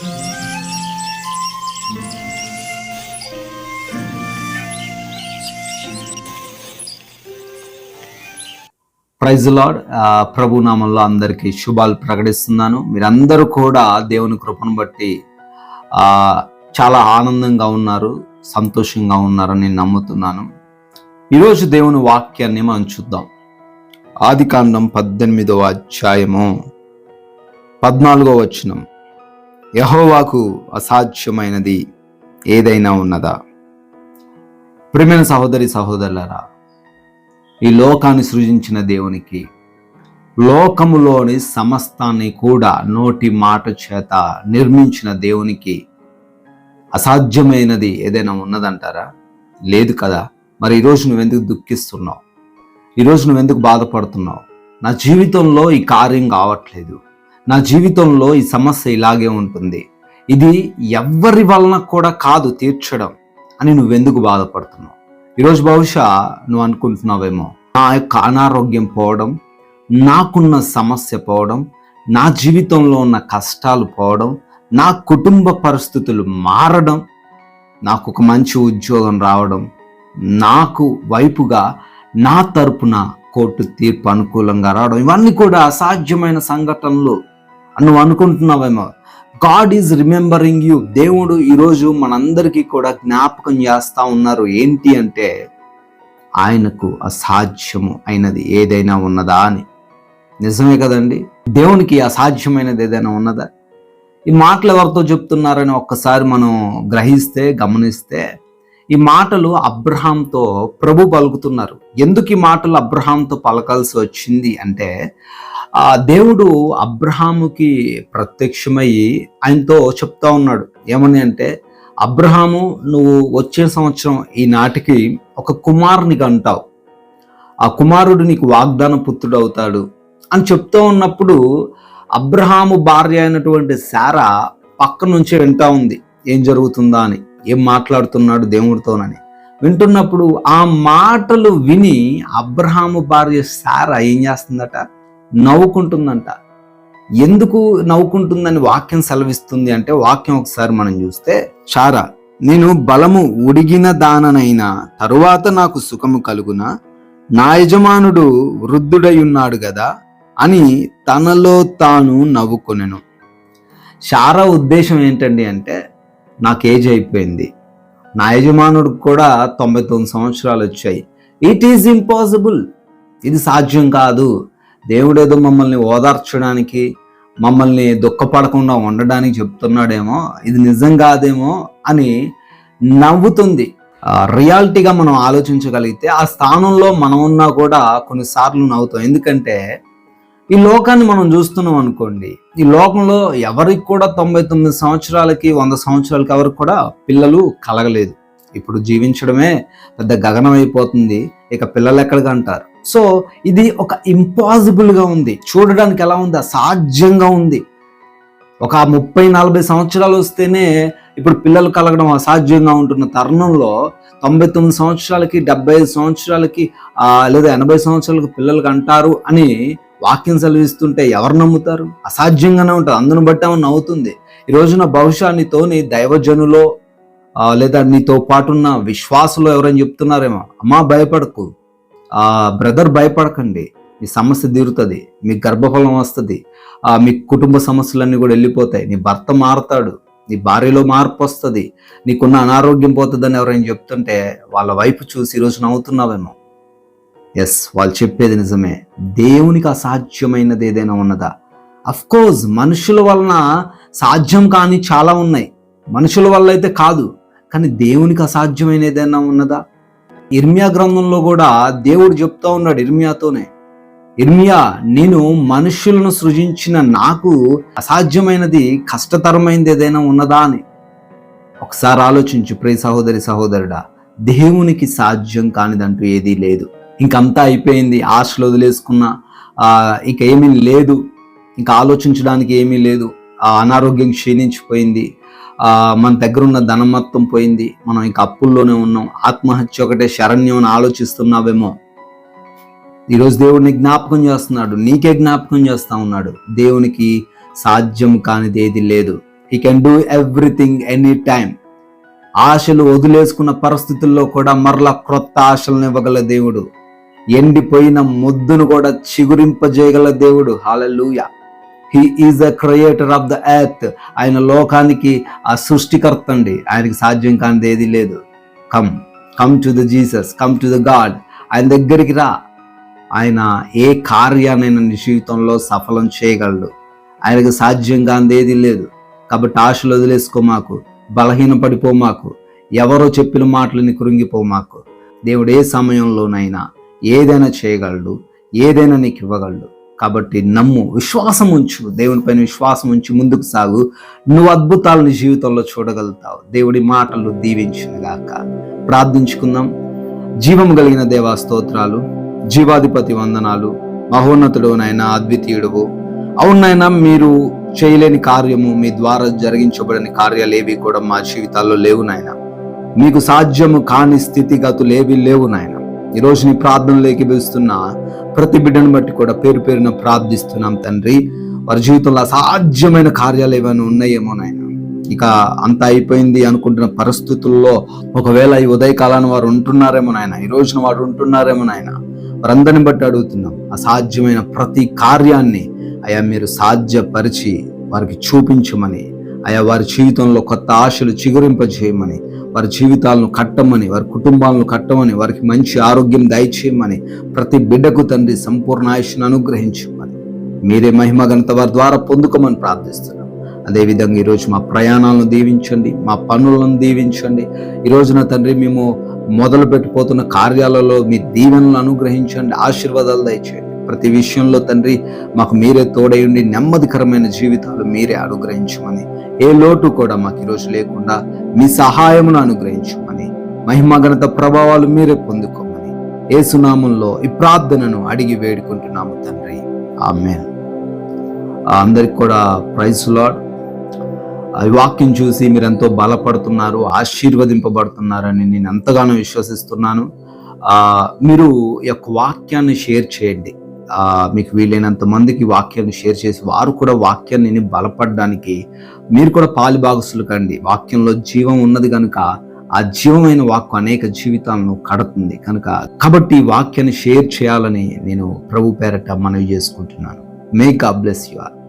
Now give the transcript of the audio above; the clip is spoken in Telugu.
Praise lord. ప్రభు నామంలో అందరికీ శుభాలు ప్రకటిస్తున్నాను. మీరందరూ కూడా దేవుని కృపను బట్టి చాలా ఆనందంగా ఉన్నారు, సంతోషంగా ఉన్నారని నేను నమ్ముతున్నాను. ఈరోజు దేవుని వాక్యాన్ని మనం చూద్దాం. ఆదికాండం 18వ అధ్యాయము 14వ వచనం. యెహోవాకు అసాధ్యమైనది ఏదైనా ఉన్నదా? ప్రియమైన సహోదరి సహోదరులారా, ఈ లోకాన్ని సృజించిన దేవునికి, లోకములోని సమస్తాన్ని కూడా నోటి మాట చేత నిర్మించిన దేవునికి అసాధ్యమైనది ఏదైనా ఉన్నదంటారా? లేదు కదా. మరి ఈరోజు నువ్వెందుకు దుఃఖిస్తున్నావు? ఈరోజు నువ్వెందుకు బాధపడుతున్నావు? నా జీవితంలో ఈ కార్యం కావట్లేదు, నా జీవితంలో ఈ సమస్య ఇలాగే ఉంటుంది, ఇది ఎవ్వరి వలన కూడా కాదు తీర్చడం అని నువ్వెందుకు బాధపడుతున్నావు? ఈరోజు బహుశా నువ్వు అనుకుంటున్నావేమో, నా యొక్క అనారోగ్యం పోవడం, నాకున్న సమస్య పోవడం, నా జీవితంలో ఉన్న కష్టాలు పోవడం, నా కుటుంబ పరిస్థితులు మారడం, నాకు ఒక మంచి ఉద్యోగం రావడం, నాకు వైపుగా నా తరపున కోర్టు తీర్పు అనుకూలంగా రావడం, ఇవన్నీ కూడా అసాధ్యమైన సంఘటనలు అని నువ్వు అనుకుంటున్నావేమో. God is remembering you. దేవుడు ఈరోజు మనందరికీ కూడా జ్ఞాపకం చేస్తూ ఉన్నారు. ఏంటి అంటే, ఆయనకు అసాధ్యము అయినది ఏదైనా ఉన్నదా అని. నిజమే కదండి. దేవునికి అసాధ్యమైనది ఏదైనా ఉన్నదా? ఈ మాటలు ఎవరితో చెప్తున్నారని ఒక్కసారి మనం గ్రహిస్తే, గమనిస్తే, ఈ మాటలు అబ్రహాంతో ప్రభు పలుకుతున్నారు. ఎందుకు ఈ మాటలు అబ్రహాంతో పలకాల్సి వచ్చింది అంటే, దేవుడు అబ్రహాముకి ప్రత్యక్షమయ్యి ఆయనతో చెప్తా ఉన్నాడు. ఏమని అంటే, అబ్రహాము, నువ్వు వచ్చే సంవత్సరం ఈ నాటికి ఒక కుమారుని కంటావు, ఆ కుమారుడు నీకు వాగ్దాన పుత్రుడు అవుతాడు అని చెప్తూ ఉన్నప్పుడు, అబ్రహాము భార్య అయినటువంటి శారా పక్క నుంచి వింటా ఉంది ఏం జరుగుతుందా అని, ఏం మాట్లాడుతున్నాడు దేవుడితోనని. వింటున్నప్పుడు ఆ మాటలు విని అబ్రహాము భార్య శారా ఏం చేస్తుందట? నవ్వుకుంటుందంట. ఎందుకు నవ్వుకుంటుందని వాక్యం సెలవిస్తుంది అంటే, వాక్యం ఒకసారి మనం చూస్తే, శారా, నేను బలము ఉడిగిన దాననైనా తరువాత నాకు సుఖము కలుగునా, నా యజమానుడు వృద్ధుడై ఉన్నాడు గదా అని తనలో తాను నవ్వుకొనెను. శారా ఉద్దేశం ఏంటండి అంటే, నాకు ఏజ్ అయిపోయింది, నా యజమానుడికి కూడా 99 సంవత్సరాలు వచ్చాయి, ఇట్ ఈజ్ ఇంపాసిబుల్, ఇది సాధ్యం కాదు, దేవుడేదో మమ్మల్ని ఓదార్చడానికి, మమ్మల్ని దుఃఖపడకుండా ఉండడానికి చెప్తున్నాడేమో, ఇది నిజం కాదేమో అని నవ్వుతుంది. రియాలిటీగా మనం ఆలోచించగలిగితే ఆ స్థానంలో మనం ఉన్నా కూడా కొన్నిసార్లు నవ్వుతాం. ఎందుకంటే ఈ లోకాన్ని మనం చూస్తున్నాం అనుకోండి, ఈ లోకంలో ఎవరికి కూడా 99 సంవత్సరాలకి 100 సంవత్సరాలకి ఎవరికి కూడా పిల్లలు కలగలేదు. ఇప్పుడు జీవించడమే పెద్ద గగనం అయిపోతుంది, ఇక పిల్లలు ఎక్కడికి అంటారు. సో ఇది ఒక ఇంపాసిబుల్గా ఉంది, చూడడానికి ఎలా ఉంది? అసాధ్యంగా ఉంది. ఒక 30-40 సంవత్సరాలు వస్తేనే ఇప్పుడు పిల్లలు కలగడం అసాధ్యంగా ఉంటున్న తరుణంలో 99 సంవత్సరాలకి 75 సంవత్సరాలకి లేదా 80 సంవత్సరాలకి పిల్లలకి అంటారు అని వాక్యం సెలవిస్తుంటే ఎవరు నమ్ముతారు? అసాధ్యంగానే ఉంటుంది. అందును బట్టి ఆమె నవ్వుతుంది. ఈ రోజున బహుశా నీతోని దైవజనులో లేదా నీతో పాటున్న విశ్వాసులో ఎవరైనా చెప్తున్నారేమో, అమ్మా భయపడకు, బ్రదర్ భయపడకండి, మీ సమస్య తీరుతుంది, మీకు గర్భఫలం వస్తుంది, మీ కుటుంబ సమస్యలన్నీ కూడా వెళ్ళిపోతాయి, నీ భర్త మారుతాడు, నీ భార్యలో మార్పు వస్తుంది, నీకున్న అనారోగ్యం పోతుందని ఎవరైనా చెప్తుంటే వాళ్ళ వైపు చూసి ఈరోజు నవ్వుతున్నావేమో. ఎస్, వాళ్ళు చెప్పేది నిజమే. దేవునికి అసాధ్యమైనది ఏదైనా ఉన్నదా? అఫ్కోర్స్ మనుషుల వలన సాధ్యం కాని చాలా ఉన్నాయి, మనుషుల వల్ల అయితే కాదు, కానీ దేవునికి అసాధ్యమైన ఏదైనా ఉన్నదా? ఇర్మియా గ్రంథంలో కూడా దేవుడు చెప్తా ఉన్నాడు ఇర్మియాతోనే, ఇర్మియా, నేను మనుషులను సృజించిన నాకు అసాధ్యమైనది, కష్టతరమైనది ఏదైనా ఉన్నదా అని. ఒకసారి ఆలోచించు ప్రియ సహోదరి సహోదరుడా, దేవునికి సాధ్యం కానిదంటూ ఏదీ లేదు. ఇంకంతా అయిపోయింది, ఆశలు వదిలేసుకున్నా, ఇక ఏమీ లేదు, ఇంకా ఆలోచించడానికి ఏమీ లేదు, అనారోగ్యం క్షీణించిపోయింది, మన దగ్గర ఉన్న ధనం మొత్తం పోయింది, మనం ఇంకా అప్పుల్లోనే ఉన్నాం, ఆత్మహత్య ఒకటే శరణ్యం అని ఆలోచిస్తున్నావేమో. ఈరోజు దేవుడిని జ్ఞాపకం చేస్తున్నాడు, నీకే జ్ఞాపకం చేస్తా ఉన్నాడు. దేవునికి సాధ్యం కానిది ఏది లేదు. He can do everything any time. ఆశలు వదిలేసుకున్న పరిస్థితుల్లో కూడా మరలా క్రొత్త ఆశలను ఇవ్వగల దేవుడు. ఎండిపోయిన ముద్దును కూడా చిగురింపజేయగల దేవుడు. Hallelujah. He is the creator of the earth. ఆయన లోకానికి ఆ సృష్టికర్త అండి. ఆయనకి సాధ్యం కానిది ఏది లేదు. Come to the Jesus, come to the God. ఆయన దగ్గరికి రా. ఆయన ఏ కార్యాన్నైనా నీ జీవితంలో సఫలం చేయగలడు. ఆయనకు సాధ్యం కానిది ఏది లేదు. కాబట్టి ఆశలు వదిలేసుకోమాకు, బలహీనపడిపోమాకు, ఎవరో చెప్పిన మాటలని కృంగిపోమాకు. దేవుడు ఏ సమయంలోనైనా ఏదైనా చేయగలడు, ఏదైనా నీకు ఇవ్వగలడు. కాబట్టి నమ్ము, విశ్వాసం ఉంచు, దేవుని పైన విశ్వాసం ఉంచి ముందుకు సాగు. నువ్వు అద్భుతాలు నీ జీవితంలో చూడగలుగుతావు. దేవుడి మాటలు దీవించునుగాక. ప్రార్థించుకుందాం. జీవం కలిగిన దేవా స్తోత్రాలు, జీవాధిపతి వందనాలు, మహోన్నతుడు నాయన, అద్వితీయుడువు. అవునైనా మీరు చేయలేని కార్యము, మీ ద్వారా జరిగించబడిన కార్యాలు ఏవి కూడా మా జీవితాల్లో లేవు నాయన. మీకు సాధ్యము కాని స్థితిగతులు ఏవి లేవు నాయన. ఈరోజు నీ ప్రార్థనలోకి పిలుస్తున్న ప్రతి బిడ్డను బట్టి కూడా పేరు పేరున ప్రార్థిస్తున్నాం తండ్రి. వారి జీవితంలో అసాధ్యమైన కార్యాలు ఏమైనా ఉన్నాయేమో నాయన. ఇక అంత అయిపోయింది అనుకుంటున్న పరిస్థితుల్లో ఒకవేళ ఈ ఉదయకాలాన్ని వారు ఉంటున్నారేమో నాయన, ఈ రోజున వారు ఉంటున్నారేమో నాయన. వారందరిని బట్టి అడుగుతున్నాం, అసాధ్యమైన ప్రతి కార్యాన్ని అయా మీరు సాధ్యపరిచి వారికి చూపించమని, అయా వారి జీవితంలో కొత్త ఆశలు చిగురింపజేయమని, వారి జీవితాలను కట్టమని, వారి కుటుంబాలను కట్టమని, వారికి మంచి ఆరోగ్యం దయచేయమని, ప్రతి బిడ్డకు తండ్రి సంపూర్ణ ఆయుష్ను అనుగ్రహించమని, మీరే మహిమ ఘనత వారి ద్వారా పొందుకోమని ప్రార్థిస్తున్నాం. అదేవిధంగా ఈరోజు మా ప్రయాణాలను దీవించండి, మా పనులను దీవించండి. ఈ రోజున తండ్రి మేము మొదలు పెట్టిపోతున్న కార్యాలలో మీ దీవెనలు అనుగ్రహించండి, ఆశీర్వాదాలు దయచేయండి. ప్రతి విషయంలో తండ్రి మాకు మీరే తోడయుండి నెమ్మదికరమైన జీవితాలు మీరే అనుగ్రహించమని, ఏ లోటు కూడా మాకు ఈరోజు లేకుండా మీ సహాయమును అనుగ్రహించమని, మహిమ ఘనత ప్రభావాలు మీరే పొందుకోమని యేసు నామములో ఈ ప్రార్థనను అడిగి వేడుకుంటున్నాము తండ్రి. ఆమేన్. అందరికి కూడా ప్రైజ్ లార్డ్. ఈ వాక్యం చూసి మీరు ఎంతో బలపడుతున్నారు, ఆశీర్వదింపబడుతున్నారని నేను ఎంతగానో విశ్వసిస్తున్నాను. మీరు ఈ యొక్క వాక్యాన్ని షేర్ చేయండి. మీకు వీలైనంత మందికి వాక్యాన్ని షేర్ చేసి వారు కూడా వాక్యాన్ని బలపడడానికి మీరు కూడా పాలిభాగస్తులు కండి. వాక్యంలో జీవం ఉన్నది కనుక ఆ జీవమైన వాక్కు అనేక జీవితాలను కడుతుంది కనుక, కాబట్టి ఈ వాక్యాన్ని షేర్ చేయాలని నేను ప్రభు పేరట మనవి చేసుకుంటున్నాను. May God bless you all.